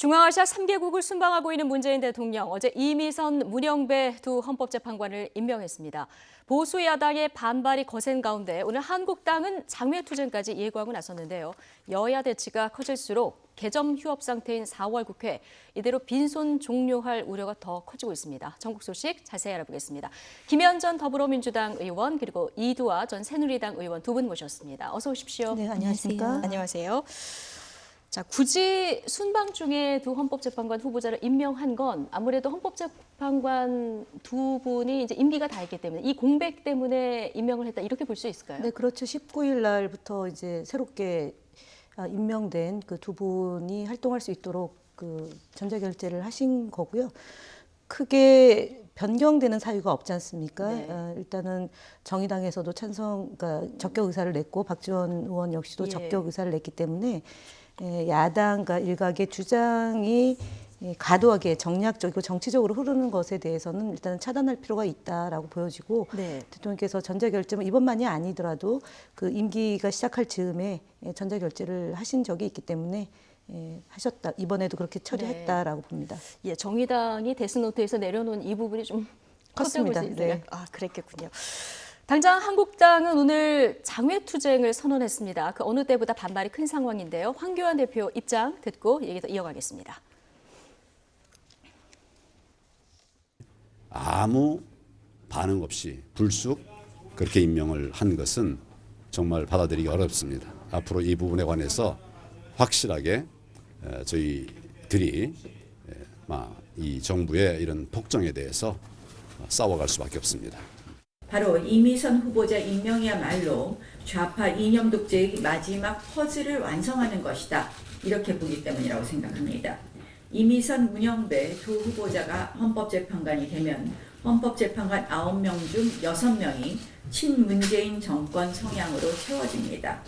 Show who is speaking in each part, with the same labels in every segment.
Speaker 1: 중앙아시아 3개국을 순방하고 있는 문재인 대통령, 어제 이미선, 문영배 두 헌법재판관을 임명했습니다. 보수 야당의 반발이 거센 가운데 오늘 한국당은 장외투쟁까지 예고하고 나섰는데요. 여야 대치가 커질수록 개점 휴업 상태인 4월 국회, 이대로 빈손 종료할 우려가 더 커지고 있습니다. 전국 소식 자세히 알아보겠습니다. 김현 전 더불어민주당 의원, 그리고 이두아 전 새누리당 의원 두 분 모셨습니다. 어서 오십시오.
Speaker 2: 네, 안녕하십니까?
Speaker 1: 안녕하세요. 자, 굳이 순방 중에 두 헌법재판관 후보자를 임명한 건 아무래도 헌법재판관 두 분이 이제 임기가 다 있기 때문에 이 공백 때문에 임명을 했다 이렇게 볼 수 있을까요?
Speaker 2: 네, 그렇죠. 19일 날부터 이제 새롭게 임명된 그 두 분이 활동할 수 있도록 그 전자결재를 하신 거고요. 크게 변경되는 사유가 없지 않습니까?
Speaker 1: 네.
Speaker 2: 일단은 정의당에서도 그러니까 적격 의사를 냈고 박지원 의원 역시도 적격 의사를 냈기 때문에 야당, 그러니까 일각의 주장이 과도하게 정략적이고 정치적으로 흐르는 것에 대해서는 일단은 차단할 필요가 있다라고 보여지고
Speaker 1: 네.
Speaker 2: 대통령께서 전자결재는 이번만이 아니더라도 그 임기가 시작할 즈음에 전자결재를 하신 적이 있기 때문에 하셨다. 이번에도 그렇게 처리했다라고 봅니다.
Speaker 1: 예, 정의당이 데스노트에서 내려놓은 이 부분이 좀
Speaker 2: 컸습니다.
Speaker 1: 컸다고
Speaker 2: 네.
Speaker 1: 아, 그랬겠군요. 당장 한국당은 오늘 장외투쟁을 선언했습니다. 그 어느 때보다 반발이 큰 상황인데요. 황교안 대표 입장 듣고 얘기 더 이어가겠습니다.
Speaker 3: 아무 반응 없이 불쑥 그렇게 임명을 한 것은 정말 받아들이기 어렵습니다. 앞으로 이 부분에 관해서 확실하게 저희들이 이 정부의 이런 폭정에 대해서 싸워갈 수밖에 없습니다.
Speaker 4: 바로 이미선 후보자 임명이야말로 좌파 이념 독재의 마지막 퍼즐을 완성하는 것이다. 이렇게 보기 때문이라고 생각합니다. 이미선, 문영배 두 후보자가 헌법재판관이 되면 헌법재판관 9명 중 6명이 친문재인 정권 성향으로 채워집니다.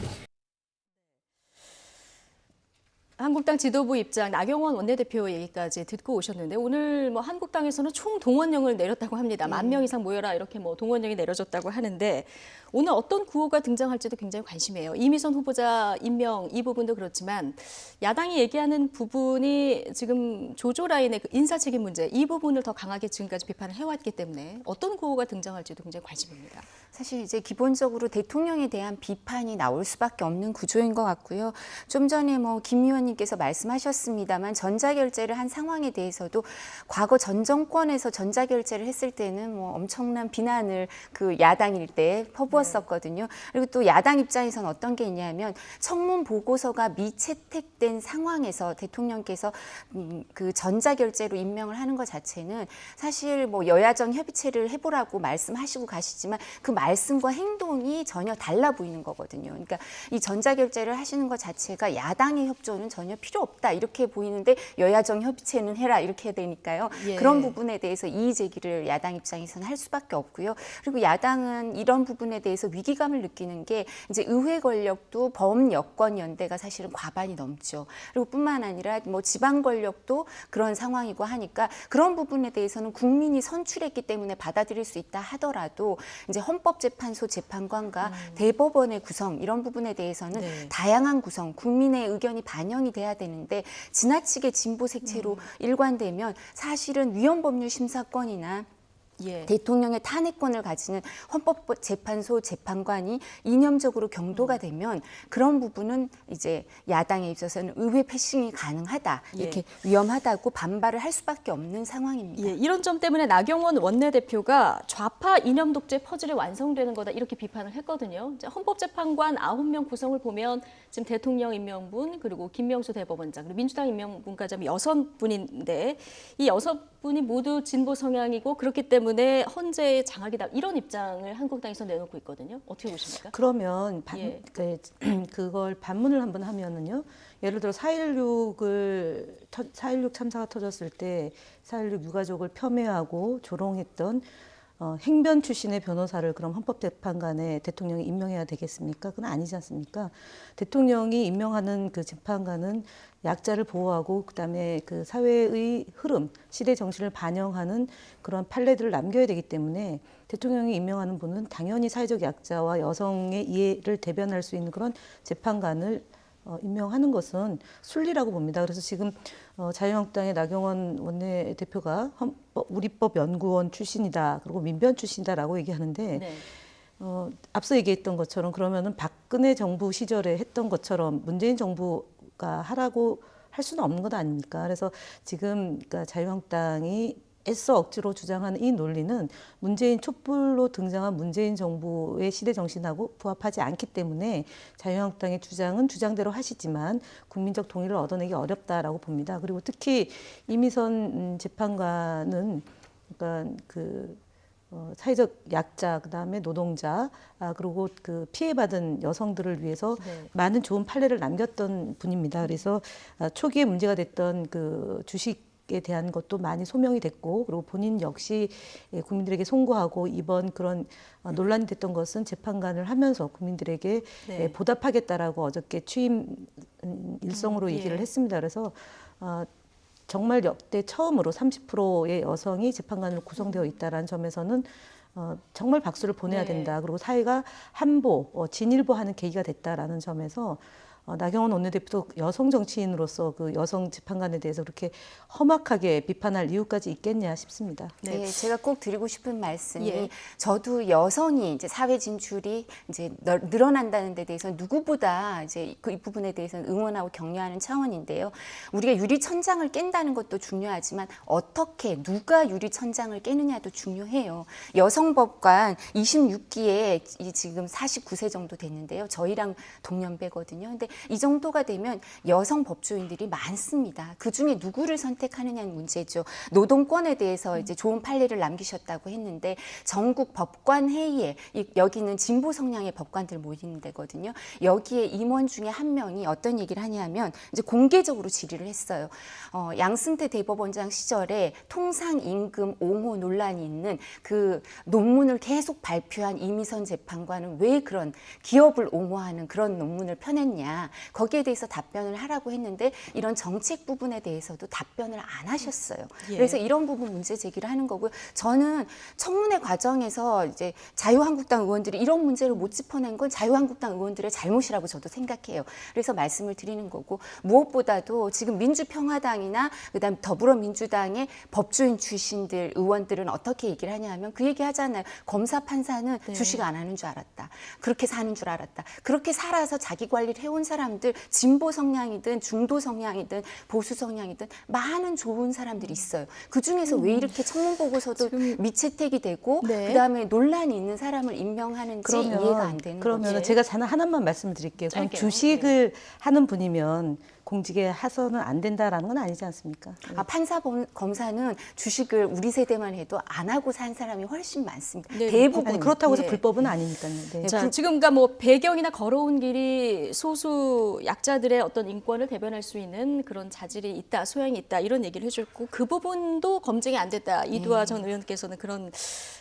Speaker 1: 한국당 지도부 입장, 나경원 원내대표 얘기까지 듣고 오셨는데 오늘 뭐 한국당에서는 총 동원령을 내렸다고 합니다. 10,000명 이상 모여라 이렇게 뭐 동원령이 내려졌다고 하는데 오늘 어떤 구호가 등장할지도 굉장히 관심이에요. 이미선 후보자 임명 이 부분도 그렇지만 야당이 얘기하는 부분이 지금 조조라인의 그 인사책임 문제 이 부분을 더 강하게 지금까지 비판을 해왔기 때문에 어떤 구호가 등장할지도 굉장히 관심입니다.
Speaker 5: 사실 이제 기본적으로 대통령에 대한 비판이 나올 수밖에 없는 구조인 것 같고요. 좀 전에 뭐 김 의원님께서 말씀하셨습니다만 전자결제를 한 상황에 대해서도 과거 전 정권에서 전자결제를 했을 때는 뭐 엄청난 비난을 그 야당일 때 퍼부었었거든요. 그리고 또 야당 입장에서는 어떤 게 있냐면 청문 보고서가 미채택된 상황에서 대통령께서 그 전자결제로 임명을 하는 것 자체는 사실 뭐 여야정 협의체를 해보라고 말씀하시고 가시지만 그 말씀과 행동이 전혀 달라 보이는 거거든요. 그러니까 이 전자결제를 하시는 것 자체가 야당의 협조는 전혀 필요 없다 이렇게 보이는데 여야정 협의체는 해라 이렇게 되니까요.
Speaker 1: 예.
Speaker 5: 그런 부분에 대해서 이의 제기를 야당 입장에서는 할 수밖에 없고요. 그리고 야당은 이런 부분에 대해서 위기감을 느끼는 게 이제 의회 권력도 범여권 연대가 사실은 과반이 넘죠. 그리고 뿐만 아니라 뭐 지방 권력도 그런 상황이고 하니까 그런 부분에 대해서는 국민이 선출했기 때문에 받아들일 수 있다 하더라도 이제 헌법재판소 재판관과 대법원의 구성 이런 부분에 대해서는
Speaker 1: 네.
Speaker 5: 다양한 구성, 국민의 의견이 반영이 돼야 되는데 지나치게 진보 색채로 일관되면 사실은 위헌법률 심사권이나
Speaker 1: 예.
Speaker 5: 대통령의 탄핵권을 가지는 헌법재판소 재판관이 이념적으로 경도가 되면 그런 부분은 이제 야당에 있어서는 의회 패싱이 가능하다 이렇게 위험하다고 반발을 할 수밖에 없는 상황입니다.
Speaker 1: 예, 이런 점 때문에 나경원 원내대표가 좌파 이념 독재 퍼즐이 완성되는 거다 이렇게 비판을 했거든요. 이제 헌법재판관 9명 구성을 보면 지금 대통령 임명분 그리고 김명수 대법원장 그리고 민주당 임명분까지 하면 6분인데 이 6분이 모두 진보 성향이고 그렇기 때문에 헌재의 장악이다 이런 입장을 한국당에서 내놓고 있거든요. 어떻게 보십니까?
Speaker 2: 그러면
Speaker 1: 예.
Speaker 2: 그걸 반문을 한번 하면은요. 예를 들어 4.16 참사가 터졌을 때 4.16 유가족을 폄훼하고 조롱했던 행변 출신의 변호사를 그럼 헌법재판관에 대통령이 임명해야 되겠습니까? 그건 아니지 않습니까? 대통령이 임명하는 그 재판관은 약자를 보호하고 그다음에 그 사회의 흐름, 시대 정신을 반영하는 그런 판례들을 남겨야 되기 때문에 대통령이 임명하는 분은 당연히 사회적 약자와 여성의 이해를 대변할 수 있는 그런 재판관을 임명하는 것은 순리라고 봅니다. 그래서 지금 자유한국당의 나경원 원내대표가 우리법 연구원 출신이다, 그리고 민변 출신이다라고 얘기하는데
Speaker 1: 네.
Speaker 2: 앞서 얘기했던 것처럼 그러면은 박근혜 정부 시절에 했던 것처럼 문재인 정부가 하라고 할 수는 없는 것 아닙니까? 그래서 지금 그러니까 자유한국당이 애써 억지로 주장하는 이 논리는 문재인 촛불로 등장한 문재인 정부의 시대 정신하고 부합하지 않기 때문에 자유한국당의 주장은 주장대로 하시지만 국민적 동의를 얻어내기 어렵다라고 봅니다. 그리고 특히 이미선 재판관은 그러니까 사회적 약자, 그다음에 노동자, 그리고 그 피해받은 여성들을 위해서
Speaker 1: 네.
Speaker 2: 많은 좋은 판례를 남겼던 분입니다. 그래서 초기에 문제가 됐던 그 주식에 대한 것도 많이 소명이 됐고, 그리고 본인 역시 국민들에게 송구하고 이번 그런 논란이 됐던 것은 재판관을 하면서 국민들에게
Speaker 1: 네.
Speaker 2: 보답하겠다라고 어저께 취임 일성으로 얘기를
Speaker 1: 예.
Speaker 2: 했습니다. 그래서 정말 역대 처음으로 30%의 여성이 재판관으로 구성되어 있다는 점에서는 정말 박수를 보내야
Speaker 1: 네.
Speaker 2: 된다. 그리고 사회가 한보, 진일보하는 계기가 됐다라는 점에서 나경원 원내대표도 여성 정치인으로서 그 여성 재판관에 대해서 그렇게 험악하게 비판할 이유까지 있겠냐 싶습니다.
Speaker 1: 네.
Speaker 5: 네, 제가 꼭 드리고 싶은 말씀이
Speaker 1: 예.
Speaker 5: 저도 여성이 이제 사회 진출이 이제 늘어난다는 데 대해서 누구보다 이제 이 부분에 대해서는 응원하고 격려하는 차원인데요. 우리가 유리천장을 깬다는 것도 중요하지만 어떻게 누가 유리천장을 깨느냐도 중요해요. 여성법관 26기에 지금 49세 정도 됐는데요. 저희랑 동년배거든요. 근데 이 정도가 되면 여성 법조인들이 많습니다. 그 중에 누구를 선택하느냐는 문제죠. 노동권에 대해서 이제 좋은 판례를 남기셨다고 했는데 전국 법관 회의에 여기는 진보 성향의 법관들 모이는 데거든요. 여기에 임원 중에 한 명이 어떤 얘기를 하냐면 이제 공개적으로 질의를 했어요. 양승태 대법원장 시절에 통상 임금 옹호 논란이 있는 그 논문을 계속 발표한 이미선 재판관은 왜 그런 기업을 옹호하는 그런 논문을 펴냈냐. 거기에 대해서 답변을 하라고 했는데 이런 정책 부분에 대해서도 답변을 안 하셨어요.
Speaker 1: 예.
Speaker 5: 그래서 이런 부분 문제 제기를 하는 거고요. 저는 청문회 과정에서 이제 자유한국당 의원들이 이런 문제를 못 짚어낸 건 자유한국당 의원들의 잘못이라고 저도 생각해요. 그래서 말씀을 드리는 거고 무엇보다도 지금 민주평화당이나 그다음 더불어민주당의 법조인 출신들 의원들은 어떻게 얘기를 하냐면 그 얘기 하잖아요. 검사 판사는
Speaker 1: 네.
Speaker 5: 주식 안 하는 줄 알았다. 그렇게 사는 줄 알았다. 그렇게 살아서 자기 관리를 해온 사람들 진보 성향이든 중도 성향이든 보수 성향이든 많은 좋은 사람들이 있어요. 그 중에서 왜 이렇게 청문 보고서도 미채택이 되고
Speaker 1: 네.
Speaker 5: 그다음에 논란이 있는 사람을 임명하는지 이해가 안 되는
Speaker 2: 그러면
Speaker 5: 거죠.
Speaker 2: 제가 하나만 말씀드릴게요. 그럼
Speaker 1: 짧게요.
Speaker 2: 주식을 하는 분이면 공직에 하서는 안 된다라는 건 아니지 않습니까?
Speaker 5: 판사 검사는 주식을 우리 세대만 해도 안 하고 산 사람이 훨씬 많습니다.
Speaker 1: 네.
Speaker 5: 대부분.
Speaker 2: 아니, 그렇다고 해서
Speaker 5: 예.
Speaker 2: 불법은 아니니까요. 네.
Speaker 1: 자, 지금 그러니까 뭐 배경이나 걸어온 길이 소수 약자들의 어떤 인권을 대변할 수 있는 그런 자질이 있다, 소양이 있다 이런 얘기를 해줬고 그 부분도 검증이 안 됐다. 이두아 전 의원께서는 그런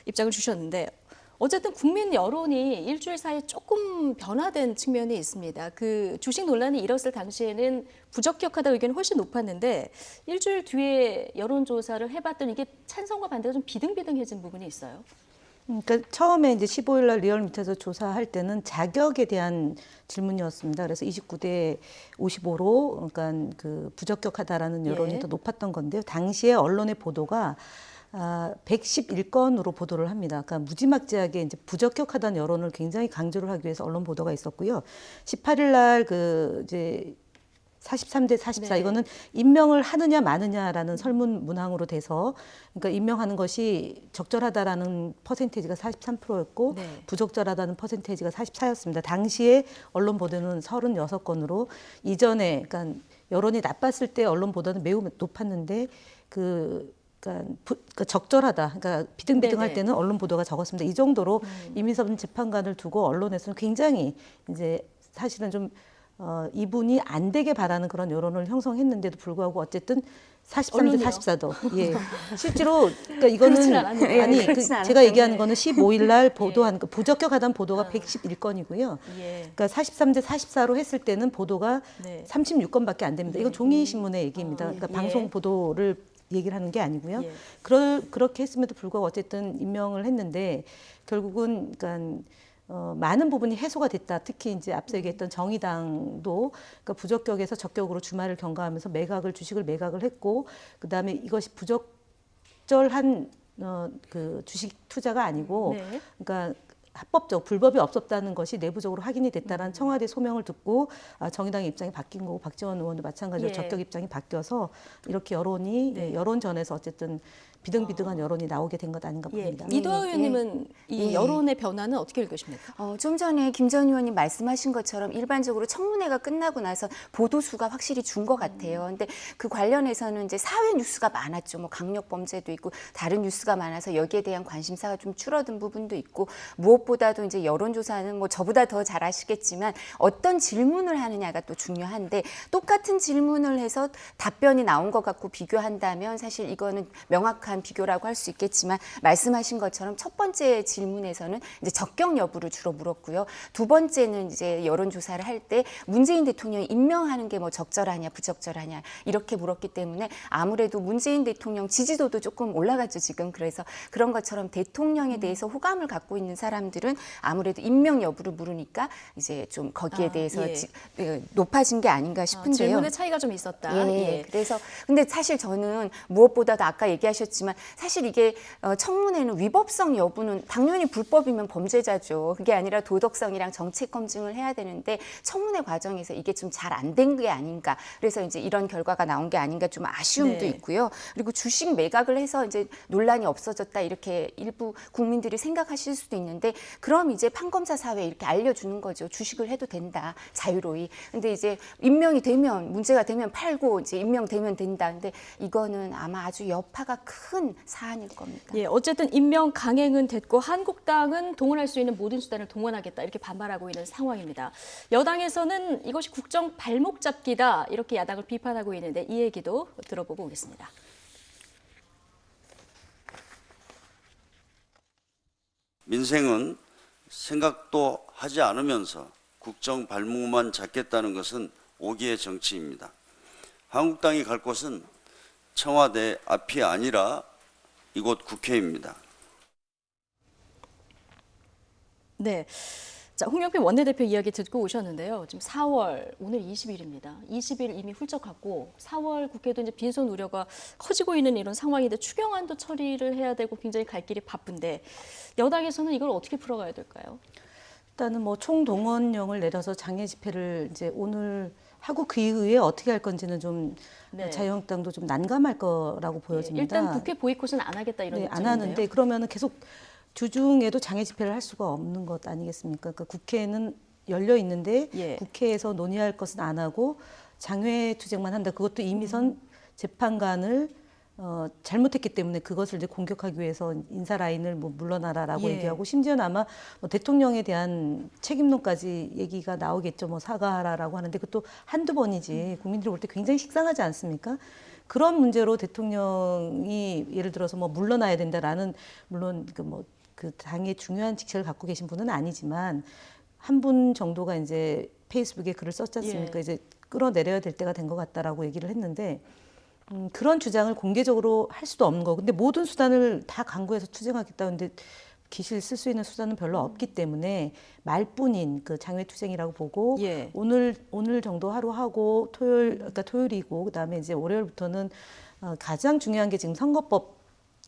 Speaker 1: 입장을 주셨는데 어쨌든 국민 여론이 일주일 사이에 조금 변화된 측면이 있습니다. 그 주식 논란이 일었을 당시에는 부적격하다 의견이 훨씬 높았는데 일주일 뒤에 여론조사를 해봤더니 이게 찬성과 반대가 좀 비등비등해진 부분이 있어요.
Speaker 2: 그러니까 처음에 이제 15일 날 리얼미터에서 조사할 때는 자격에 대한 질문이었습니다. 그래서 29대 55로 그러니까 그 부적격하다라는 여론이
Speaker 1: 예.
Speaker 2: 더 높았던 건데요. 당시에 언론의 보도가 111건으로 보도를 합니다. 그러니까 무지막지하게 이제 부적격하다는 여론을 굉장히 강조를 하기 위해서 언론 보도가 있었고요. 18일 날 그 이제 43대 44
Speaker 1: 네.
Speaker 2: 이거는 임명을 하느냐 마느냐라는 설문 문항으로 돼서 그러니까 임명하는 것이 적절하다라는 퍼센테이지가 43%였고
Speaker 1: 네.
Speaker 2: 부적절하다는 퍼센테이지가 44였습니다. 당시에 언론 보도는 36건으로 이전에 그러니까 여론이 나빴을 때 언론 보도는 매우 높았는데 그러니까 적절하다. 그러니까 비등비등할
Speaker 1: 네네.
Speaker 2: 때는 언론 보도가 적었습니다. 이 정도로 이미선 재판관을 두고 언론에서는 굉장히 이제 사실은 좀 이분이 안 되게 바라는 그런 여론을 형성했는데도 불구하고 어쨌든 43대
Speaker 1: 언론이요?
Speaker 2: 44도. 예. 실제로 그러니까 이거는
Speaker 1: 그렇진 않았네요.
Speaker 2: 아니
Speaker 5: 예, 그렇진 않았죠.
Speaker 2: 제가 얘기하는 거는 15일 날
Speaker 1: 예.
Speaker 2: 보도한 그 부적격하다는 보도가 111건이고요.
Speaker 1: 예.
Speaker 2: 그러니까 43대 44로 했을 때는 보도가
Speaker 1: 네.
Speaker 2: 36건밖에 안 됩니다. 이건 종이 신문의 얘기입니다. 그러니까
Speaker 1: 예.
Speaker 2: 방송 보도를 얘기를 하는 게 아니고요.
Speaker 1: 예.
Speaker 2: 그렇게 했음에도 불구하고 어쨌든 임명을 했는데 결국은 그러니까 많은 부분이 해소가 됐다. 특히 이제 앞서 얘기했던 정의당도 그러니까 부적격에서 적격으로 주말을 경과하면서 주식을 매각을 했고, 그 다음에 이것이 부적절한 그 주식 투자가 아니고,
Speaker 1: 네.
Speaker 2: 그러니까 합법적 불법이 없었다는 것이 내부적으로 확인이 됐다라는 청와대 소명을 듣고 정의당의 입장이 바뀐 거고, 박지원 의원도 마찬가지로
Speaker 1: 예.
Speaker 2: 적격 입장이 바뀌어서 이렇게 여론이
Speaker 1: 네.
Speaker 2: 여론전에서 어쨌든 비등비등한 여론이 나오게 된 것 아닌가
Speaker 1: 예.
Speaker 2: 봅니다.
Speaker 1: 이도하 의원님은 이
Speaker 5: 예.
Speaker 1: 여론의 변화는 어떻게 읽으십니까?
Speaker 5: 좀 전에 김 전 의원님 말씀하신 것처럼 일반적으로 청문회가 끝나고 나서 보도수가 확실히 준 것 같아요. 근데 그 관련해서는 이제 사회 뉴스가 많았죠. 뭐 강력 범죄도 있고 다른 뉴스가 많아서 여기에 대한 관심사가 좀 줄어든 부분도 있고, 무엇보다도 이제 여론조사는 뭐 저보다 더 잘 아시겠지만 어떤 질문을 하느냐가 또 중요한데, 똑같은 질문을 해서 답변이 나온 것 같고 비교한다면 사실 이거는 명확한 비교라고 할 수 있겠지만, 말씀하신 것처럼 첫 번째 질문에서는 이제 적격 여부를 주로 물었고요. 두 번째는 이제 여론조사를 할 때 문재인 대통령이 임명하는 게 뭐 적절하냐 부적절하냐 이렇게 물었기 때문에 아무래도 문재인 대통령 지지도도 조금 올라갔죠 지금. 그래서 그런 것처럼 대통령에 대해서 호감을 갖고 있는 사람들은 아무래도 임명 여부를 물으니까 이제 좀 거기에 대해서
Speaker 1: 예.
Speaker 5: 높아진 게 아닌가 싶은데요.
Speaker 1: 질문의 차이가 좀 있었다.
Speaker 5: 예. 그래서 근데 사실 저는 무엇보다도 아까 얘기하셨지만 사실 이게 청문회는 위법성 여부는 당연히 불법이면 범죄자죠. 그게 아니라 도덕성이랑 정책 검증을 해야 되는데 청문회 과정에서 이게 좀 잘 안 된 게 아닌가. 그래서 이제 이런 결과가 나온 게 아닌가 좀 아쉬움도
Speaker 1: 네.
Speaker 5: 있고요. 그리고 주식 매각을 해서 이제 논란이 없어졌다 이렇게 일부 국민들이 생각하실 수도 있는데, 그럼 이제 판검사 사회에 이렇게 알려주는 거죠. 주식을 해도 된다. 자유로이. 근데 이제 임명이 되면 문제가 되면 팔고 이제 임명되면 된다. 근데 이거는 아마 아주 여파가 큰 사안일 겁니다.
Speaker 1: 예, 어쨌든 임명 강행은 됐고 한국당은 동원할 수 있는 모든 수단을 동원하겠다 이렇게 반발하고 있는 상황입니다. 여당에서는 이것이 국정 발목 잡기다 이렇게 야당을 비판하고 있는데 이 얘기도 들어보고 오겠습니다.
Speaker 6: 민생은 생각도 하지 않으면서 국정 발목만 잡겠다는 것은 오기의 정치입니다. 한국당이 갈 곳은 청와대 앞이 아니라 이곳 국회입니다.
Speaker 1: 네. 자, 홍영표 원내대표 이야기 듣고 오셨는데요. 지금 4월, 오늘 20일입니다. 20일 이미 훌쩍 갔고 4월 국회도 이제 빈손 우려가 커지고 있는 이런 상황인데 추경안도 처리를 해야 되고 굉장히 갈 길이 바쁜데 여당에서는 이걸 어떻게 풀어가야 될까요?
Speaker 2: 일단은 뭐 총동원령을 내려서 장애 집회를 이제 오늘 하고 그 이후에 어떻게 할 건지는 좀
Speaker 1: 네.
Speaker 2: 자유한국당도 좀 난감할 거라고 보여집니다.
Speaker 1: 일단 국회 보이콧은 안 하겠다 이런
Speaker 2: 네, 안
Speaker 1: 입장인데요.
Speaker 2: 하는데 그러면은 계속 주중에도 장애 집회를 할 수가 없는 것 아니겠습니까? 그러니까 국회는 열려 있는데
Speaker 1: 예.
Speaker 2: 국회에서 논의할 것은 안 하고 장외 투쟁만 한다. 그것도 이미선 재판관을 잘못했기 때문에 그것을 이제 공격하기 위해서 인사 라인을 뭐 물러나라라고
Speaker 1: 예.
Speaker 2: 얘기하고, 심지어는 아마 뭐 대통령에 대한 책임론까지 얘기가 나오겠죠. 뭐 사과하라라고 하는데 그것도 한두 번이지 국민들이 볼 때 굉장히 식상하지 않습니까? 그런 문제로 대통령이 예를 들어서 뭐 물러나야 된다라는, 물론 그 당의 중요한 직책을 갖고 계신 분은 아니지만 한 분 정도가 이제 페이스북에 글을 썼지 않습니까?
Speaker 1: 예.
Speaker 2: 이제 끌어내려야 될 때가 된 것 같다라고 얘기를 했는데, 그런 주장을 공개적으로 할 수도 없는 거고, 근데 모든 수단을 다 강구해서 투쟁하겠다는데 기실 쓸 수 있는 수단은 별로 없기 때문에 말뿐인 그 장외 투쟁이라고 보고,
Speaker 1: 예.
Speaker 2: 오늘 정도 하루 하고 그러니까 토요일이고 그다음에 이제 월요일부터는 가장 중요한 게 지금 선거법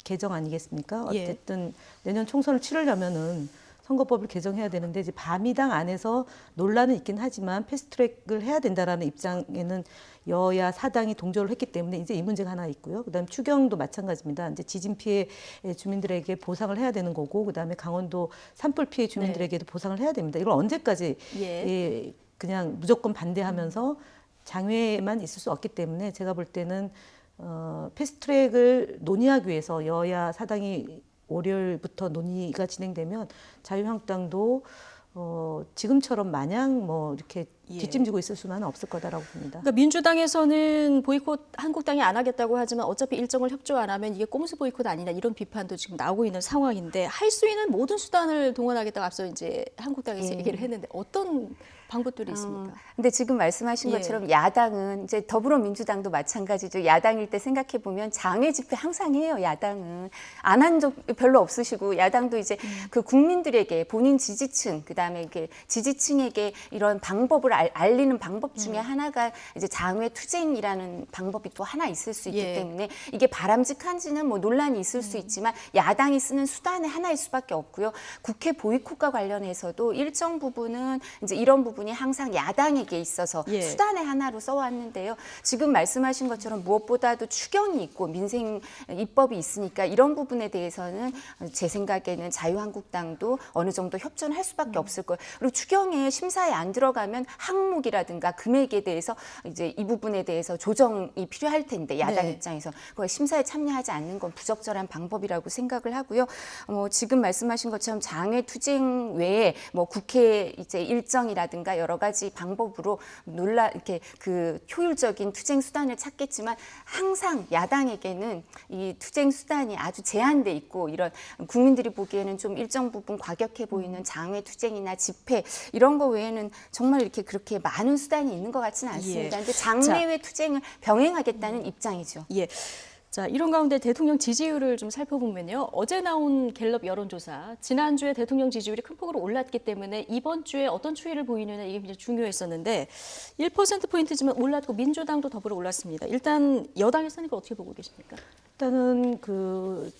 Speaker 2: 개정 아니겠습니까?
Speaker 1: 예.
Speaker 2: 어쨌든 내년 총선을 치르려면은 선거법을 개정해야 되는데, 이제 밤이당 안에서 논란은 있긴 하지만 패스트트랙을 해야 된다라는 입장에는 여야 사당이 동조를 했기 때문에 이제 이 문제가 하나 있고요. 그다음에 추경도 마찬가지입니다. 이제 지진 피해 주민들에게 보상을 해야 되는 거고, 그다음에 강원도 산불 피해 주민들에게도 보상을 해야 됩니다. 이걸 언제까지
Speaker 1: 예.
Speaker 2: 그냥 무조건 반대하면서 장외에만 있을 수 없기 때문에 제가 볼 때는 패스트트랙을 논의하기 위해서 여야 사당이 월요일부터 논의가 진행되면 자유한국당도 지금처럼 마냥 뭐 이렇게
Speaker 1: 예.
Speaker 2: 뒷짐지고 있을 수는 없을 거다라고 봅니다.
Speaker 1: 그러니까 민주당에서는 보이콧 한국당이 안 하겠다고 하지만 어차피 일정을 협조 안 하면 이게 꼼수 보이콧 아니냐 이런 비판도 지금 나오고 있는 상황인데, 할 수 있는 모든 수단을 동원하겠다고 앞서 이제 한국당에서
Speaker 2: 예.
Speaker 1: 얘기를 했는데 어떤 방법들이 있습니까?
Speaker 5: 근데 지금 말씀하신
Speaker 1: 예.
Speaker 5: 것처럼 야당은 이제 더불어민주당도 마찬가지죠. 야당일 때 생각해 보면 장외 집회 항상 해요. 야당은 안 한 적 별로 없으시고 야당도 이제 그 국민들에게 본인 지지층 그다음에 이게 지지층에게 이런 방법을 알리는 방법 중에 하나가 이제 장외 투쟁이라는 방법이 또 하나 있을 수 있기
Speaker 1: 예.
Speaker 5: 때문에 이게 바람직한지는 뭐 논란이 있을 수 있지만 야당이 쓰는 수단의 하나일 수밖에 없고요. 국회 보이콧과 관련해서도 일정 부분은 이제 이런 부분이 항상 야당에게 있어서
Speaker 1: 예.
Speaker 5: 수단의 하나로 써왔는데요. 지금 말씀하신 것처럼 무엇보다도 추경이 있고 민생 입법이 있으니까 이런 부분에 대해서는 제 생각에는 자유한국당도 어느 정도 협조는 할 수밖에 없을 거예요. 그리고 추경에 심사에 안 들어가면 항목이라든가 금액에 대해서 이제 이 부분에 대해서 조정이 필요할 텐데 야당
Speaker 1: 네.
Speaker 5: 입장에서 그걸 심사에 참여하지 않는 건 부적절한 방법이라고 생각을 하고요. 지금 말씀하신 것처럼 장외 투쟁 외에 뭐 국회 이제 일정이라든가 여러 가지 방법으로 이렇게 그 효율적인 투쟁 수단을 찾겠지만 항상 야당에게는 이 투쟁 수단이 아주 제한돼 있고 이런 국민들이 보기에는 좀 일정 부분 과격해 보이는 장외 투쟁이나 집회 이런 거 외에는 정말 이렇게 그렇게 많은 수단이 있는 것 같지는 않습니다.
Speaker 1: 예.
Speaker 5: 그런데 장외 투쟁을 병행하겠다는 입장이죠.
Speaker 1: 예. 자, 이런 가운데 대통령 지지율을 좀 살펴보면요. 어제 나온 갤럽 여론조사, 지난주에 대통령 지지율이 큰 폭으로 올랐기 때문에 이번 주에 어떤 추이를 보이느냐 이게 굉장히 중요했었는데 1%포인트지만 올랐고 민주당도 더불어 올랐습니다. 일단 여당에서는 이걸 어떻게 보고 계십니까?
Speaker 2: 일단은 그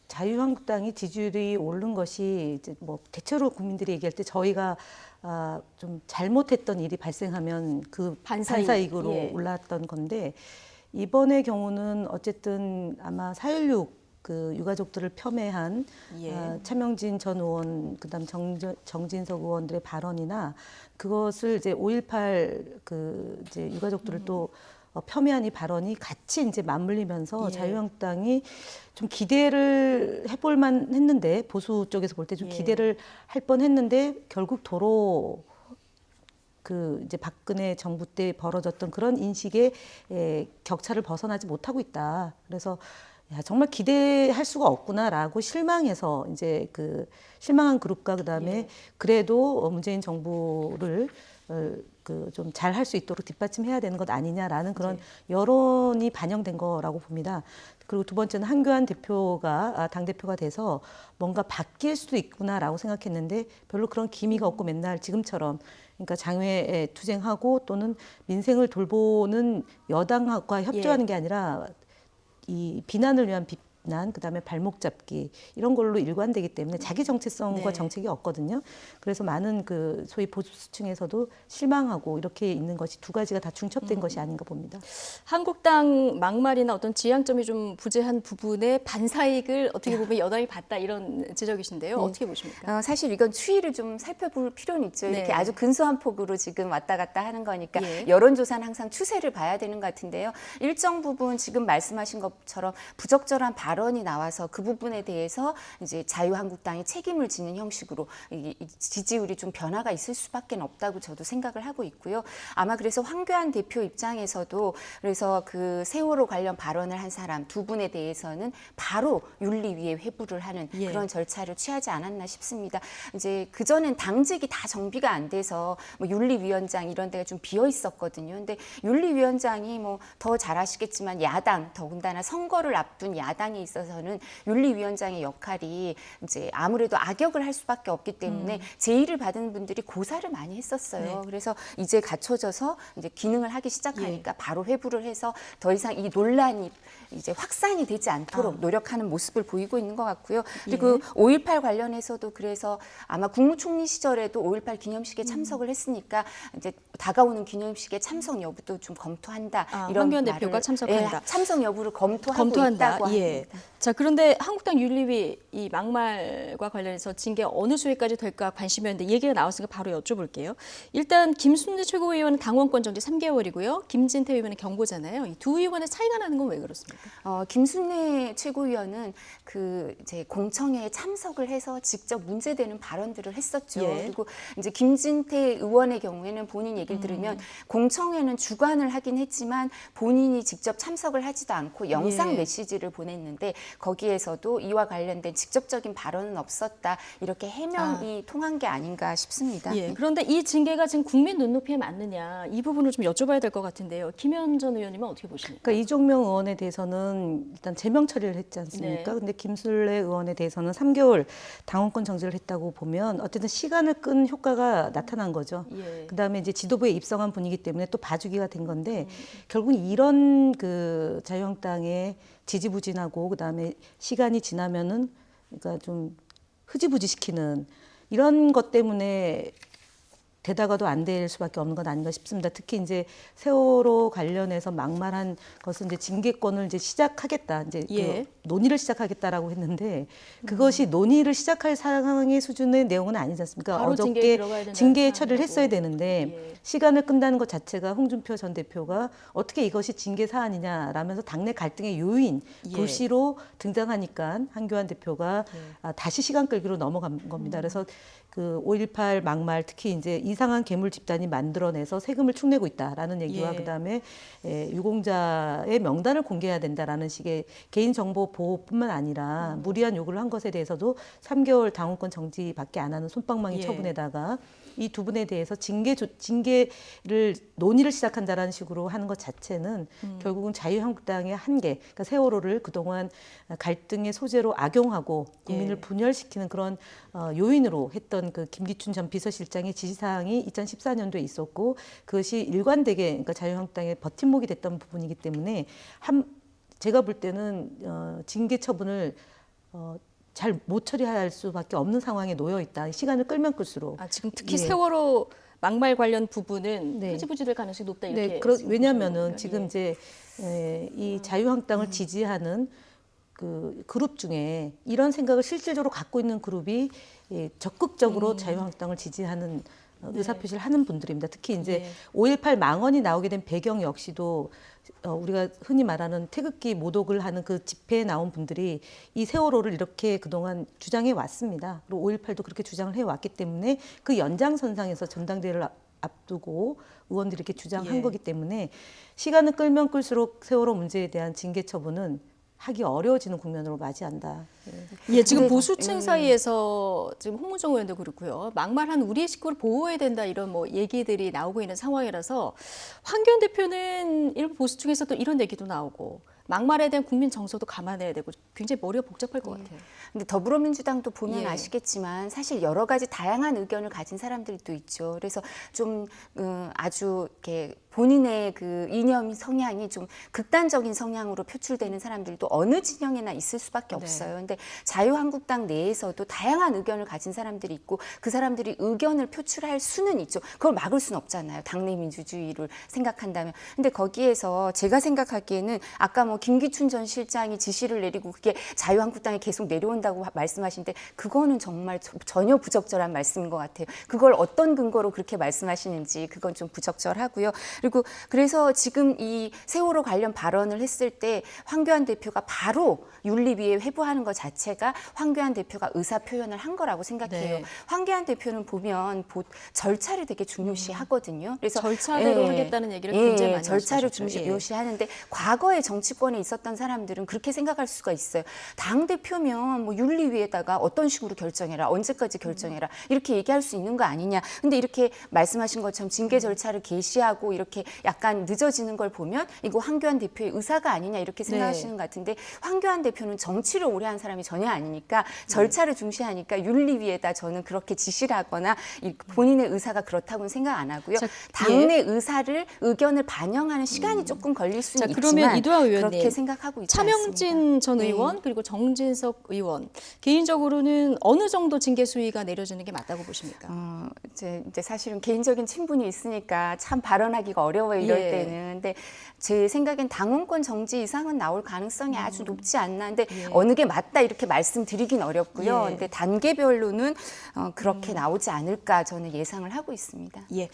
Speaker 2: 자유한국당이 지지율이 오른 것이 이제 뭐 대체로 국민들이 얘기할 때 저희가 좀 잘못했던 일이 발생하면 그
Speaker 1: 반사이익,
Speaker 2: 반사이익으로
Speaker 1: 예.
Speaker 2: 올랐던 건데 이번의 경우는 어쨌든 아마 4.16 그 유가족들을 폄훼한
Speaker 1: 예.
Speaker 2: 차명진 전 의원 그다음 정진석 의원들의 발언이나 그것을 이제 5.18 그 이제 유가족들을 또 폄훼한 이 발언이 같이 이제 맞물리면서
Speaker 1: 예.
Speaker 2: 자유한국당이 좀 기대를 해볼 만 했는데 보수 쪽에서 볼 때 좀
Speaker 1: 예.
Speaker 2: 기대를 할 뻔 했는데 결국 도로 그 이제 박근혜 정부 때 벌어졌던 그런 인식의 격차를 벗어나지 못하고 있다. 그래서 야, 정말 기대할 수가 없구나라고 실망해서 이제 그 실망한 그룹과 그다음에
Speaker 1: 예.
Speaker 2: 그래도 문재인 정부를 그 좀 잘 할 수 있도록 뒷받침해야 되는 것 아니냐라는 그런 여론이 반영된 거라고 봅니다. 그리고 두 번째는 한교안 대표가 당대표가 돼서 뭔가 바뀔 수도 있구나라고 생각했는데 별로 그런 기미가 없고 맨날 지금처럼 그러니까 장외에 투쟁하고 또는 민생을 돌보는 여당과 협조하는 게 아니라 이 비난을 위한 비난, 그다음에 발목 잡기 이런 걸로 일관되기 때문에 자기 정체성과
Speaker 1: 네.
Speaker 2: 정책이 없거든요. 그래서 많은 그 소위 보수층에서도 실망하고 이렇게 있는 것이 두 가지가 다 중첩된 것이 아닌가 봅니다.
Speaker 1: 한국당 막말이나 어떤 지향점이 좀 부재한 부분에 반사이익을 어떻게 보면 여당이 봤다 이런 지적이신데요.
Speaker 5: 네.
Speaker 1: 어떻게 보십니까?
Speaker 5: 사실 이건 추이를 좀 살펴볼 필요는 있죠.
Speaker 1: 네.
Speaker 5: 이렇게 아주 근소한 폭으로 지금 왔다 갔다 하는 거니까
Speaker 1: 예.
Speaker 5: 여론조사는 항상 추세를 봐야 되는 것 같은데요. 일정 부분 지금 말씀하신 것처럼 부적절한 발언이 나와서 그 부분에 대해서 이제 자유한국당이 책임을 지는 형식으로 이 지지율이 좀 변화가 있을 수밖에 없다고 저도 생각을 하고 있고요. 아마 그래서 황교안 대표 입장에서도 그래서 그 세월호 관련 발언을 한 사람 두 분에 대해서는 바로 윤리위에 회부를 하는
Speaker 1: 예.
Speaker 5: 그런 절차를 취하지 않았나 싶습니다. 이제 그전엔 당직이 다 정비가 안 돼서 뭐 윤리위원장 이런 데가 좀 비어 있었거든요. 근데 윤리위원장이 뭐 더 잘 아시겠지만 야당 더군다나 선거를 앞둔 야당에 있어서는 윤리위원장의 역할이 이제 아무래도 악역을 할 수밖에 없기 때문에 제의를 받은 분들이 고사를 많이 했었어요.
Speaker 1: 네.
Speaker 5: 그래서 이제 갖춰져서 이제 기능을 하기 시작하니까 바로 회부를 해서 더 이상 이 논란이 이제 확산이 되지 않도록 노력하는 모습을 보이고 있는 것 같고요. 그리고 5.18 관련해서도 그래서 아마 국무총리 시절에도 5.18 기념식에 참석을 했으니까 이제 다가오는 기념식에 참석 여부도 좀 검토한다. 이런
Speaker 1: 황교안
Speaker 5: 말을,
Speaker 1: 대표가 참석한다.
Speaker 5: 참석 여부를 검토하고
Speaker 1: 검토한다.
Speaker 5: 있다고
Speaker 1: 예.
Speaker 5: 합니다.
Speaker 1: 자, 그런데 한국당 윤리위 이 막말과 관련해서 징계 어느 수위까지 될까 관심이었는데 얘기가 나왔으니까 바로 여쭤볼게요. 일단 김순례 최고위원은 당원권 정지 3개월이고요. 김진태 의원은 경고잖아요. 이 두 의원의 차이가 나는 건 왜 그렇습니까?
Speaker 5: 김순례 최고위원은 그 이제 공청회에 참석을 해서 직접 문제되는 발언들을 했었죠.
Speaker 1: 예.
Speaker 5: 그리고 이제 김진태 의원의 경우에는 본인 얘기를 들으면 공청회는 주관을 하긴 했지만 본인이 직접 참석을 하지도 않고 영상
Speaker 1: 예.
Speaker 5: 메시지를 보냈는데 거기에서도 이와 관련된 직접적인 발언은 없었다. 이렇게 해명이 통한 게 아닌가 싶습니다.
Speaker 1: 예, 그런데 이 징계가 지금 국민 눈높이에 맞느냐 이 부분을 좀 여쭤봐야 될 것 같은데요. 김현 전 의원님은 어떻게 보십니까?
Speaker 2: 그러니까 이종명 의원에 대해서는 일단 제명 처리를 했지 않습니까?
Speaker 1: 네.
Speaker 2: 근데 김술래 의원에 대해서는 3개월 당원권 정지를 했다고 보면 어쨌든 시간을 끈 효과가 나타난 거죠.
Speaker 1: 예.
Speaker 2: 그다음에 이제 지도부에 입성한 분이기 때문에 또 봐주기가 된 건데 결국 이런 그 자유한국당의 지지부진하고 그다음에 시간이 지나면은 그러니까 좀 흐지부지시키는 이런 것 때문에 되다가도 안 될 수밖에 없는 건 아닌가 싶습니다. 특히 이제 세월호 관련해서 막말한 것은 이제 징계권을 이제 시작하겠다, 이제
Speaker 1: 예.
Speaker 2: 그 논의를 시작하겠다라고 했는데 그것이 논의를 시작할 상황의 수준의 내용은 아니지 않습니까?
Speaker 1: 바로 징계에
Speaker 2: 어저께
Speaker 1: 들어가야 된다는
Speaker 2: 징계 처리를
Speaker 1: 사안이고.
Speaker 2: 했어야 되는데
Speaker 1: 예.
Speaker 2: 시간을 끈다는 것 자체가 홍준표 전 대표가 어떻게 이것이 징계 사안이냐라면서 당내 갈등의 요인,
Speaker 1: 예.
Speaker 2: 불씨로 등장하니까 한교안 대표가 다시 시간 끌기로 넘어간 겁니다. 그래서 그 5.18 막말 특히 이제 이상한 괴물 집단이 만들어내서 세금을 축내고 있다라는 얘기와
Speaker 1: 예.
Speaker 2: 그다음에 유공자의 명단을 공개해야 된다라는 식의 개인정보 보호뿐만 아니라 무리한 요구를 한 것에 대해서도 3개월 당원권 정지밖에 안 하는 솜방망이
Speaker 1: 예.
Speaker 2: 처분에다가 이 두 분에 대해서 징계를 논의를 시작한다라는 식으로 하는 것 자체는 결국은 자유한국당의 한계, 그러니까 세월호를 그동안 갈등의 소재로 악용하고 국민을
Speaker 1: 예.
Speaker 2: 분열시키는 그런 요인으로 했던 그 김기춘 전 비서실장의 지시사항이 2014년도에 있었고 그것이 일관되게 그러니까 자유한국당의 버팀목이 됐던 부분이기 때문에 제가 볼 때는 징계 처분을 잘 못 처리할 수밖에 없는 상황에 놓여 있다. 시간을 끌면 끌수록.
Speaker 1: 지금 특히
Speaker 2: 예.
Speaker 1: 세월호 막말 관련 부분은
Speaker 2: 네.
Speaker 1: 흐지부지될 가능성이 높다 이렇게.
Speaker 2: 네,
Speaker 1: 말씀해
Speaker 2: 왜냐하면은
Speaker 1: 주셨거든요.
Speaker 2: 지금
Speaker 1: 예.
Speaker 2: 이제 이 자유한국당을 지지하는 그 그룹 중에 이런 생각을 실질적으로 갖고 있는 그룹이 적극적으로 자유한국당을 지지하는 의사표시를 하는 분들입니다. 특히 이제
Speaker 1: 네.
Speaker 2: 5.18 망언이 나오게 된 배경 역시도 우리가 흔히 말하는 태극기 모독을 하는 그 집회에 나온 분들이 이 세월호를 이렇게 그동안 주장해 왔습니다. 그리고 5.18도 그렇게 주장을 해왔기 때문에 그 연장선상에서 전당대회를 앞두고 의원들이 이렇게 주장한
Speaker 1: 예.
Speaker 2: 거기 때문에 시간을 끌면 끌수록 세월호 문제에 대한 징계 처분은 하기 어려워지는 국면으로 맞이한다.
Speaker 1: 예, 지금
Speaker 5: 근데,
Speaker 1: 보수층 사이에서 지금 홍문정 의원도 그렇고요. 막말한 우리의 식구를 보호해야 된다 이런 뭐 얘기들이 나오고 있는 상황이라서 황교안 대표는 일부 보수층에서 또 이런 얘기도 나오고 막말에 대한 국민 정서도 감안해야 되고 굉장히 머리가 복잡할 것 같아요.
Speaker 5: 근데 더불어민주당도 보면
Speaker 1: 예.
Speaker 5: 아시겠지만 사실 여러 가지 다양한 의견을 가진 사람들도 있죠. 그래서 좀 아주 이렇게 본인의 그 이념 성향이 좀 극단적인 성향으로 표출되는 사람들도 어느 진영에나 있을 수밖에
Speaker 1: 네.
Speaker 5: 없어요. 근데 자유한국당 내에서도 다양한 의견을 가진 사람들이 있고 그 사람들이 의견을 표출할 수는 있죠. 그걸 막을 수는 없잖아요. 당내 민주주의를 생각한다면. 근데 거기에서 제가 생각하기에는 아까 뭐 김기춘 전 실장이 지시를 내리고 그게 자유한국당에 계속 내려온다고 말씀하시는데 그거는 정말 전혀 부적절한 말씀인 것 같아요. 그걸 어떤 근거로 그렇게 말씀하시는지 그건 좀 부적절하고요. 그리고 그래서 지금 이 세월호 관련 발언을 했을 때 황교안 대표가 바로 윤리위에 회부하는 것 자체가 황교안 대표가 의사 표현을 한 거라고 생각해요.
Speaker 1: 네.
Speaker 5: 황교안 대표는 보면 절차를 되게 중요시하거든요. 그래서
Speaker 1: 절차대로 하겠다는 얘기를 굉장히 많이
Speaker 5: 절차를
Speaker 1: 말씀하셨죠. 예.
Speaker 5: 중요시하는데 과거에 정치권에 있었던 사람들은 그렇게 생각할 수가 있어요. 당 대표면 뭐 윤리위에다가 어떤 식으로 결정해라, 언제까지 결정해라 이렇게 얘기할 수 있는 거 아니냐. 근데 이렇게 말씀하신 것처럼 징계 절차를 개시하고 이렇게 약간 늦어지는 걸 보면 이거 황교안 대표의 의사가 아니냐 이렇게 생각하시는 것 같은데 황교안 대표는 정치를 오래 한 사람이 전혀 아니니까 절차를 중시하니까 윤리위에다 저는 그렇게 지시를 하거나 본인의 의사가 그렇다고는 생각 안 하고요.
Speaker 1: 자,
Speaker 5: 당내 의견을 반영하는 시간이 조금 걸릴 수는
Speaker 1: 자, 그러면
Speaker 5: 있지만
Speaker 1: 이두하 의원님,
Speaker 5: 그렇게 생각하고 있지 않습니다.
Speaker 1: 차명진 전
Speaker 5: 네.
Speaker 1: 의원 그리고 정진석 의원 개인적으로는 어느 정도 징계 수위가 내려지는 게 맞다고 보십니까?
Speaker 5: 이제 사실은 개인적인 친분이 있으니까 참 발언하기가 어려워요 이럴
Speaker 1: 예.
Speaker 5: 때는. 근데 제 생각엔 당원권 정지 이상은 나올 가능성이 아주 높지 않나. 근데
Speaker 1: 예.
Speaker 5: 어느 게 맞다 이렇게 말씀드리긴 어렵고요.
Speaker 1: 예.
Speaker 5: 근데 단계별로는 그렇게 나오지 않을까 저는 예상을 하고 있습니다.
Speaker 1: 예.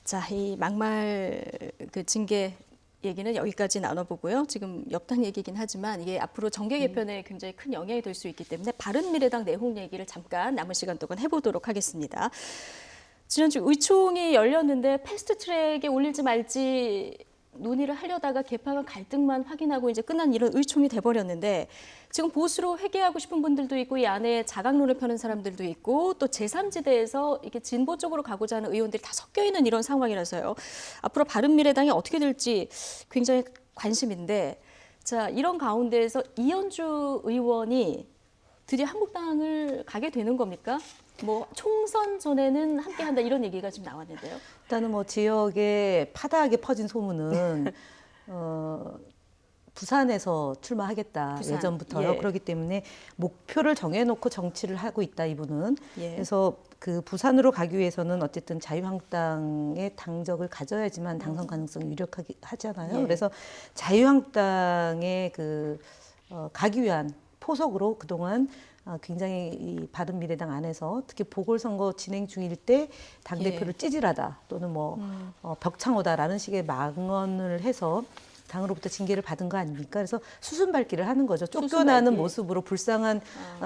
Speaker 1: 자, 이 막말 그 징계 얘기는 여기까지 나눠보고요. 지금 옆당 얘기긴 하지만 이게 앞으로 정계 개편에 굉장히 큰 영향이 될 수 있기 때문에 바른미래당 내홍 얘기를 잠깐 남은 시간 동안 해보도록 하겠습니다. 지난주 의총이 열렸는데 패스트트랙에 올릴지 말지 논의를 하려다가 개파 간 갈등만 확인하고 이제 끝난 이런 의총이 돼버렸는데 지금 보수로 회귀하고 싶은 분들도 있고 이 안에 자강론을 펴는 사람들도 있고 또 제3지대에서 이렇게 진보 쪽으로 가고자 하는 의원들이 다 섞여 있는 이런 상황이라서요. 앞으로 바른미래당이 어떻게 될지 굉장히 관심인데 자 이런 가운데에서 이현주 의원이 드디어 한국당을 가게 되는 겁니까? 뭐 총선 전에는 함께한다 이런 얘기가 지금 나왔는데요.
Speaker 2: 일단은 뭐 지역에 파다하게 퍼진 소문은 부산에서 출마하겠다
Speaker 1: 부산,
Speaker 2: 예전부터요.
Speaker 1: 예.
Speaker 2: 그렇기 때문에 목표를 정해놓고 정치를 하고 있다 이분은.
Speaker 1: 예.
Speaker 2: 그래서 그 부산으로 가기 위해서는 어쨌든 자유한국당의 당적을 가져야지만 당선 가능성이 유력하게 하잖아요.
Speaker 1: 예.
Speaker 2: 그래서 자유한국당의 가기 위한 포석으로 그동안 굉장히 이 바른미래당 안에서 특히 보궐선거 진행 중일 때 당대표를 찌질하다 또는 벽창호다라는 식의 망언을 해서 당으로부터 징계를 받은 거 아닙니까? 그래서 수순밟기를 하는 거죠. 쫓겨나는
Speaker 1: 수순밟기.
Speaker 2: 모습으로 불쌍한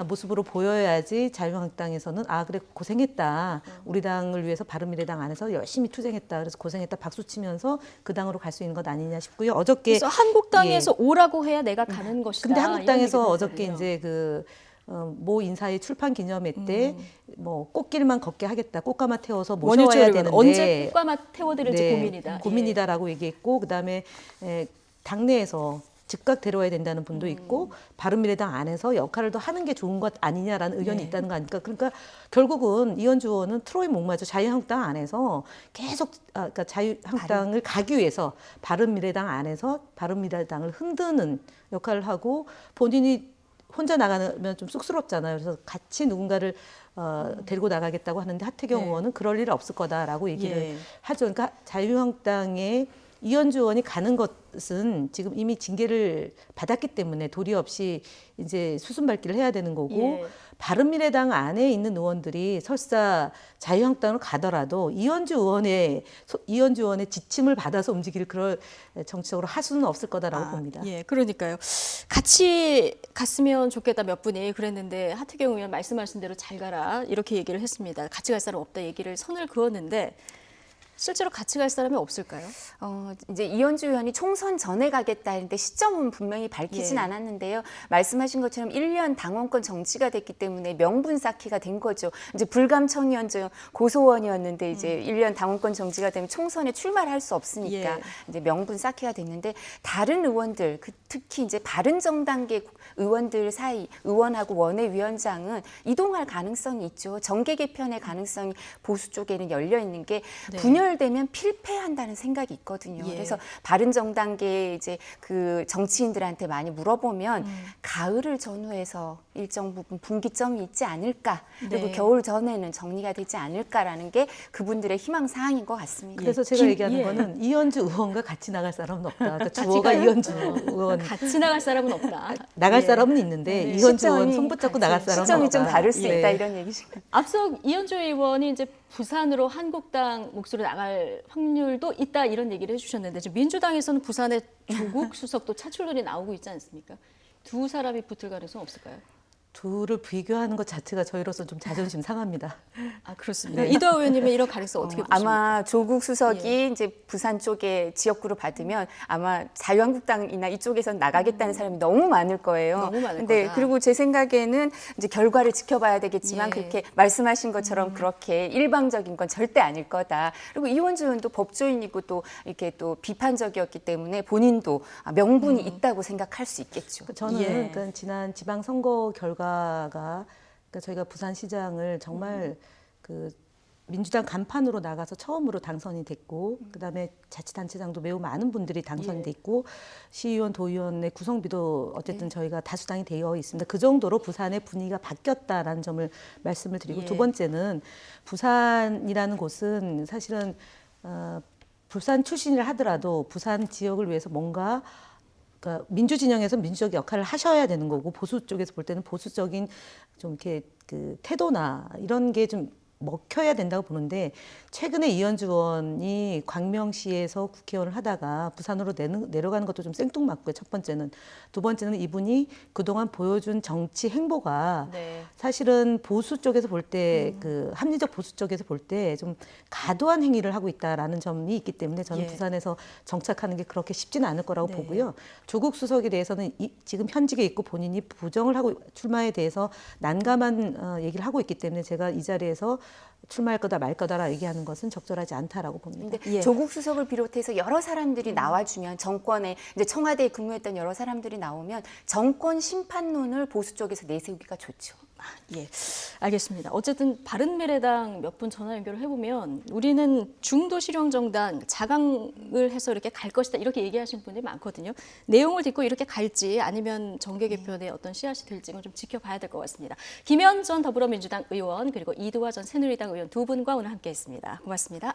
Speaker 2: 모습으로 보여야지 자유한국당에서는 그래 고생했다. 우리 당을 위해서 바른미래당 안에서 열심히 투쟁했다. 그래서 고생했다 박수 치면서 그 당으로 갈 수 있는 것 아니냐 싶고요. 어저께
Speaker 1: 그래서 한국당에서 오라고 해야 내가 가는 것이다.
Speaker 2: 근데 한국당에서
Speaker 1: 이런 얘기도
Speaker 2: 어저께
Speaker 1: 하거든요.
Speaker 2: 이제 모 인사의 출판 기념회 때 뭐 꽃길만 걷게 하겠다. 꽃가마 태워서 모셔와야
Speaker 1: 원유철
Speaker 2: 되는데
Speaker 1: 언제 꽃가마 태워드릴지
Speaker 2: 네,
Speaker 1: 고민이다.
Speaker 2: 고민이다라고 얘기했고 그다음에 당내에서 즉각 데려와야 된다는 분도 있고 바른미래당 안에서 역할을 더 하는 게 좋은 것 아니냐라는 의견이
Speaker 1: 네.
Speaker 2: 있다는 거 아닙니까? 그러니까 결국은 이현주 의원은 트로이 목마저 자유한국당 안에서 계속 그러니까 자유한국당을 가기 위해서 바른미래당 안에서 바른미래당을 흔드는 역할을 하고 본인이 혼자 나가면 좀 쑥스럽잖아요. 그래서 같이 누군가를 데리고 나가겠다고 하는데 하태경
Speaker 1: 네.
Speaker 2: 의원은 그럴 일 없을 거다라고 얘기를
Speaker 1: 예.
Speaker 2: 하죠. 그러니까 자유한국당에 이현주 의원이 가는 것은 지금 이미 징계를 받았기 때문에 도리 없이 이제 수순밟기를 해야 되는 거고
Speaker 1: 예.
Speaker 2: 바른미래당 안에 있는 의원들이 설사 자유한국당으로 가더라도 이현주 의원의 지침을 받아서 움직일 그럴 정치적으로 하수는 없을 거다라고 봅니다.
Speaker 1: 예, 그러니까요. 같이 갔으면 좋겠다 몇 분이 그랬는데 하태경 의원 말씀하신 대로 잘 가라 이렇게 얘기를 했습니다. 같이 갈 사람 없다 얘기를 선을 그었는데 실제로 같이 갈 사람이 없을까요?
Speaker 5: 이제 이현주 의원이 총선 전에 가겠다 했는데 시점은 분명히 밝히진
Speaker 1: 예.
Speaker 5: 않았는데요. 말씀하신 것처럼 1년 당원권 정지가 됐기 때문에 명분 쌓기가 된 거죠. 이제 불감청이었죠. 고소원이었는데 이제 1년 당원권 정지가 되면 총선에 출마를 할 수 없으니까
Speaker 1: 예.
Speaker 5: 이제 명분 쌓기가 됐는데 다른 의원들 특히 이제 바른정당계 의원들 사이 의원하고 원외위원장은 이동할 가능성이 있죠. 정계 개편의 가능성이 보수 쪽에는 열려 있는 게
Speaker 1: 네.
Speaker 5: 분열되면 필패한다는 생각이 있거든요.
Speaker 1: 예.
Speaker 5: 그래서 바른정당계 이제 그 정치인들한테 많이 물어보면 가을을 전후해서 일정 부분 분기점이 있지 않을까 그리고
Speaker 1: 네.
Speaker 5: 겨울 전에는 정리가 되지 않을까라는 게 그분들의 희망 사항인 것 같습니다.
Speaker 2: 그래서 제가 얘기하는
Speaker 1: 예.
Speaker 2: 거는 이현주 의원과 같이 나갈 사람은 없다. 그러니까
Speaker 1: 같이
Speaker 2: 주어가
Speaker 1: 가요?
Speaker 2: 이현주 의원
Speaker 1: 같이 나갈 사람은 없다.
Speaker 2: 나갈
Speaker 1: 예.
Speaker 2: 사람은 있는데
Speaker 1: 네.
Speaker 2: 이현주 의원
Speaker 5: 시점이
Speaker 2: 손 붙잡고 나갈 사람은
Speaker 5: 시점이
Speaker 2: 없다.
Speaker 5: 좀 다를 수
Speaker 2: 예.
Speaker 5: 있다 이런 얘기죠.
Speaker 1: 앞서 이현주 의원이 이제 부산으로 한국당 몫으로 나갈 확률도 있다 이런 얘기를 해주셨는데 지금 민주당에서는 부산에 조국 수석도 차출론이 나오고 있지 않습니까? 두 사람이 붙을 가능성 없을까요?
Speaker 2: 둘을 비교하는 것 자체가 저희로서 좀 자존심 상합니다.
Speaker 1: 아 그렇습니다. 이도하 의원님은 이런 가능성 어떻게 보십니까?
Speaker 5: 아마 조국 수석이 이제 부산 쪽에 지역구를 받으면 아마 자유한국당이나 이쪽에서 나가겠다는 사람이 너무 많을 거예요.
Speaker 1: 너무 많을
Speaker 5: 근데
Speaker 1: 거다.
Speaker 5: 그리고 제 생각에는 이제 결과를 지켜봐야 되겠지만
Speaker 1: 예.
Speaker 5: 그렇게 말씀하신 것처럼 그렇게 일방적인 건 절대 아닐 거다. 그리고 이원주 의원도 법조인이고 또 이렇게 또 비판적이었기 때문에 본인도 명분이 있다고 생각할 수 있겠죠.
Speaker 2: 저는
Speaker 1: 예.
Speaker 2: 그러니까 지난 지방선거 결과가 그러니까 저희가 부산시장을 정말 그 민주당 간판으로 나가서 처음으로 당선이 됐고 그다음에 자치단체장도 매우 많은 분들이 당선이 됐고 시의원, 도의원의 구성비도 어쨌든 저희가 다수당이 되어 있습니다. 그 정도로 부산의 분위기가 바뀌었다라는 점을 말씀을 드리고
Speaker 1: 예.
Speaker 2: 두 번째는 부산이라는 곳은 사실은 부산 출신이라 하더라도 부산 지역을 위해서 뭔가 그러니까 민주 진영에서 민주적 역할을 하셔야 되는 거고 보수 쪽에서 볼 때는 보수적인 좀 이렇게 그 태도나 이런 게 좀 먹혀야 된다고 보는데 최근에 이현주 의원이 광명시에서 국회의원을 하다가 부산으로 내려가는 것도 좀 생뚱맞고요. 첫 번째는. 두 번째는 이분이 그동안 보여준 정치 행보가
Speaker 1: 네.
Speaker 2: 사실은 보수 쪽에서 볼 때 그 합리적 보수 쪽에서 볼 때 좀 과도한 행위를 하고 있다라는 점이 있기 때문에 저는
Speaker 1: 예.
Speaker 2: 부산에서 정착하는 게 그렇게 쉽지는 않을 거라고
Speaker 1: 네.
Speaker 2: 보고요. 조국 수석에 대해서는 지금 현직에 있고 본인이 부정을 하고 출마에 대해서 난감한 얘기를 하고 있기 때문에 제가 이 자리에서 출마할 거다 말 거다라 얘기하는 것은 적절하지 않다라고 봅니다.
Speaker 5: 근데 조국 수석을 비롯해서 여러 사람들이 나와주면 정권에 이제 청와대에 근무했던 여러 사람들이 나오면 정권 심판론을 보수 쪽에서 내세우기가 좋죠.
Speaker 1: 예, 알겠습니다. 어쨌든 바른미래당 몇 분 전화 연결을 해보면 우리는 중도 실용 정당 자강을 해서 이렇게 갈 것이다 이렇게 얘기하시는 분들이 많거든요. 내용을 듣고 이렇게 갈지 아니면 정계 개편의 어떤 씨앗이 될지는 좀 지켜봐야 될 것 같습니다. 김현 전 더불어민주당 의원 그리고 이두화 전 새누리당 의원 두 분과 오늘 함께했습니다. 고맙습니다.